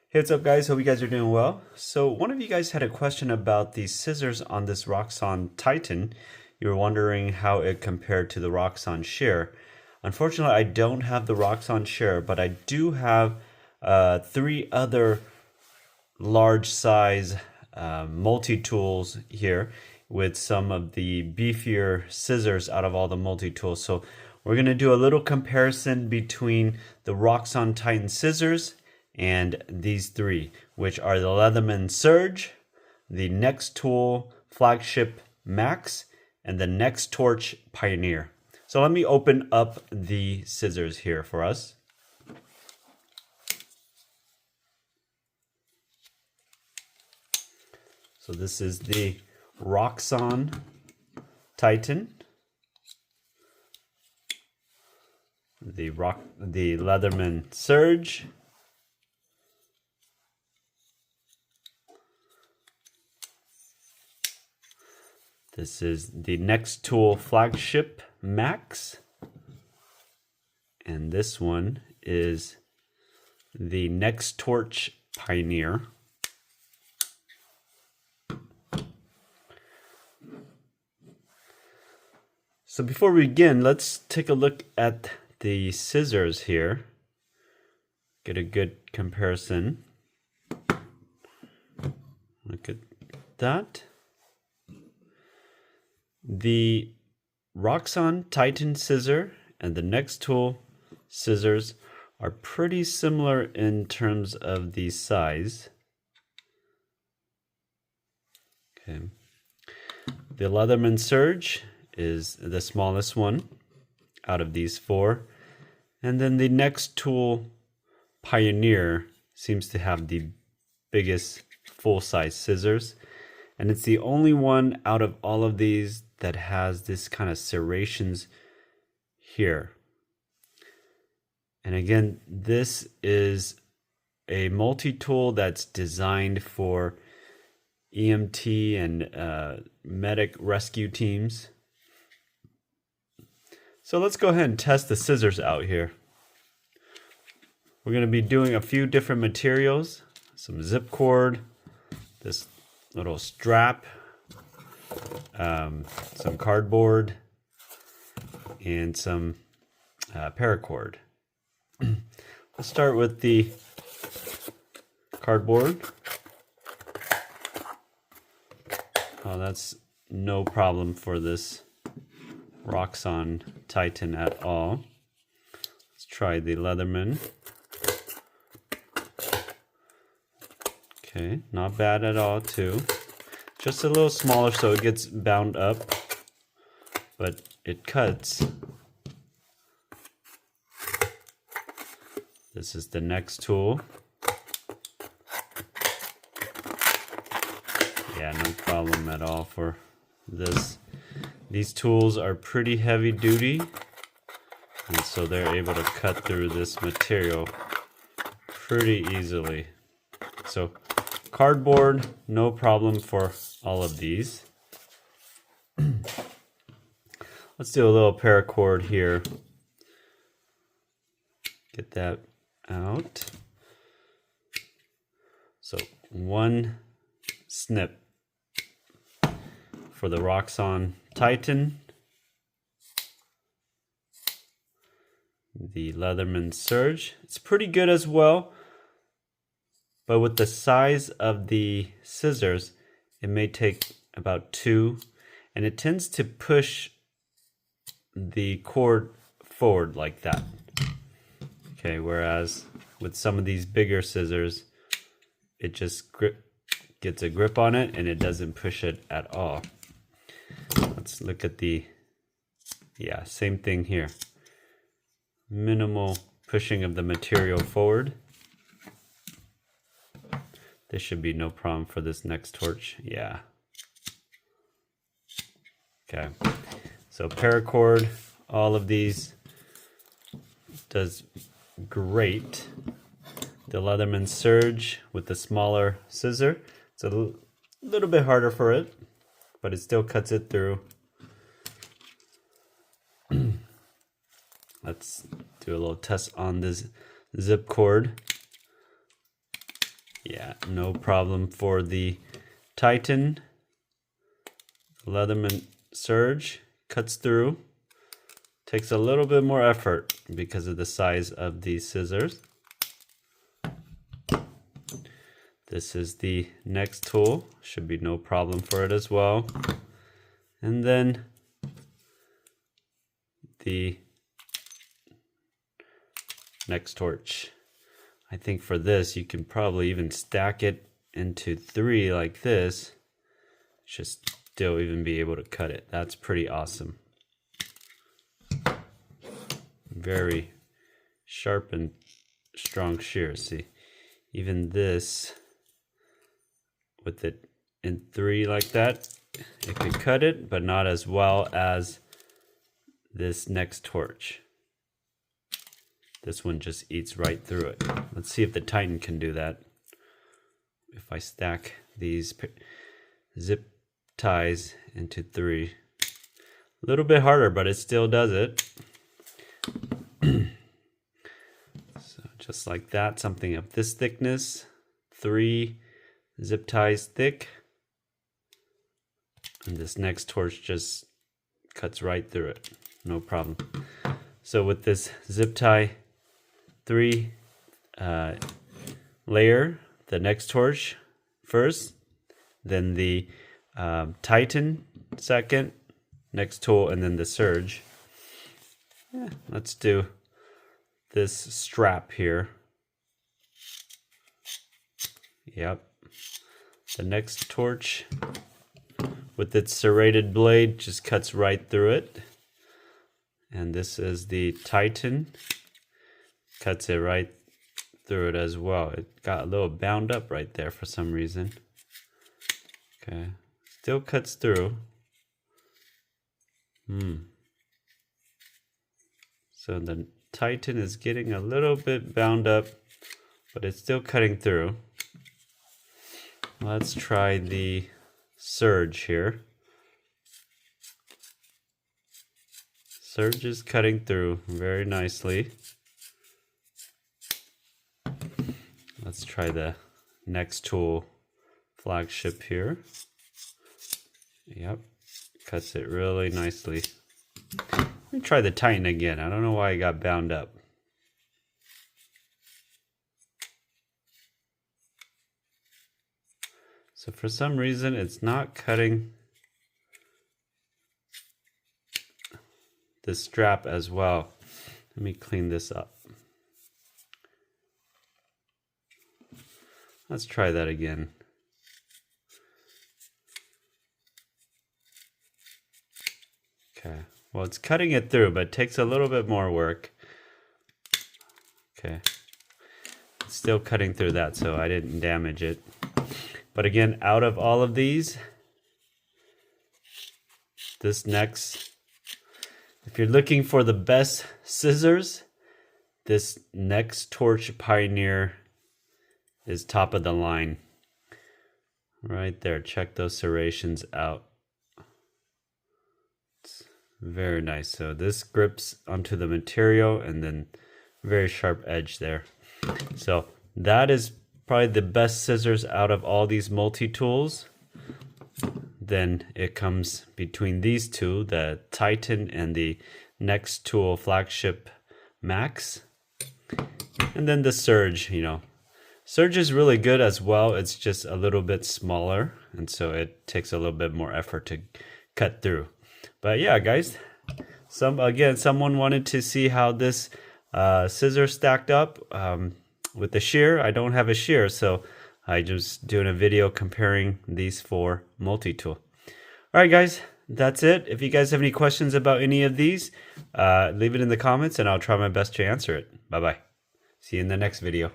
Hey, what's up guys? Hope you guys are doing well. So one of you guys had a question about the scissors on this Roxon Titan. You were wondering how it compared to the Roxon Shear. Unfortunately, I don't have the Roxon Shear, but I do have three other large size multi-tools here with some of the beefier scissors out of all the multi-tools. So we're going to do a little comparison between the Roxon Titan scissors and these three, which are the Leatherman Surge, the Nextool Flagship Max, and the Nextorch Pioneer. So let me open up the scissors here for us. So this is the Roxon Titan, the Leatherman Surge, this is the Nextool Flagship Max, and this one is the Nextorch Pioneer. So before we begin, let's take a look at the scissors here. Get a good comparison. Look at that. The Roxon Titan scissor and the Nextool scissors are pretty similar in terms of the size. Okay. The Leatherman Surge is the smallest one out of these four. And then the Nextool Pioneer seems to have the biggest full-size scissors. And it's the only one out of all of these that has this kind of serrations here. And again, this is a multi-tool that's designed for EMT and medic rescue teams. So let's go ahead and test the scissors out here. We're going to be doing a few different materials, some zip cord, this little strap, some cardboard, and some paracord. Let's start with the cardboard. Oh, that's no problem for this Roxon Titan at all. Let's try the Leatherman. Okay, not bad at all too. Just a little smaller so it gets bound up, but it cuts. This is the Nextool. Yeah, no problem at all for this. These tools are pretty heavy duty, and so they're able to cut through this material pretty easily. So cardboard, no problem for all of these. Let's do a little paracord here. Get that out. So one snip for the Roxon Titan, the Leatherman Surge. It's pretty good as well, but with the size of the scissors, it may take about two, and it tends to push the cord forward like that. Okay, whereas with some of these bigger scissors, it just gets a grip on it and it doesn't push it at all. Let's look at the, yeah, same thing here. Minimal pushing of the material forward. There should be no problem for this Nextorch. Yeah. Okay. So paracord, all of these does great. The Leatherman Surge with the smaller scissor. It's a little bit harder for it, but it still cuts it through. Let's do a little test on this zip cord. Yeah, no problem for the Titan. Leatherman Surge cuts through. Takes a little bit more effort because of the size of these scissors. This is the Nextool. Should be no problem for it as well. And then the Nextorch. I think for this you can probably even stack it into 3 like this. Just still even be able to cut it. That's pretty awesome. Very sharp and strong shears. See, even this with it in 3 like that, it could cut it, but not as well as this Nextorch. This one just eats right through it. Let's see if the Titan can do that. If I stack these zip ties into 3. A little bit harder, but it still does it. So just like that, something of this thickness, 3 zip ties thick. And this Nextorch just cuts right through it. No problem. So with this zip tie 3 layer, the Nextorch first, then the Titan second, Nextool, and then the Surge. Yeah, let's do this strap here. Yep. The Nextorch with its serrated blade just cuts right through it. And this is the Titan. Cuts it right through it as well. It got a little bound up right there for some reason. Okay. Still cuts through. So the Titan is getting a little bit bound up, but it's still cutting through. Let's try the Surge here. Surge is cutting through very nicely. Let's try the Nextool Flagship here. Yep, cuts it really nicely. Let me try the Titan again. I don't know why it got bound up. So for some reason it's not cutting the strap as well. Let me clean this up. Let's try that again. Okay, well it's cutting it through, but it takes a little bit more work. Okay, it's still cutting through that, so I didn't damage it. But again, out of all of these, this next, if you're looking for the best scissors, this Nextorch Pioneer is top of the line. Right there, check those serrations out. It's very nice. So this grips onto the material and then very sharp edge there. So that is probably the best scissors out of all these multi-tools. Then it comes between these two, the Titan and the Nextool Flagship Max. And then the Surge, you know. Surge is really good as well. It's just a little bit smaller, and so it takes a little bit more effort to cut through. But yeah, guys, someone wanted to see how this scissor stacked up with the shear. I don't have a shear, so I just doing a video comparing these 4 multi-tool. All right, guys, that's it. If you guys have any questions about any of these, leave it in the comments, and I'll try my best to answer it. Bye-bye. See you in the next video.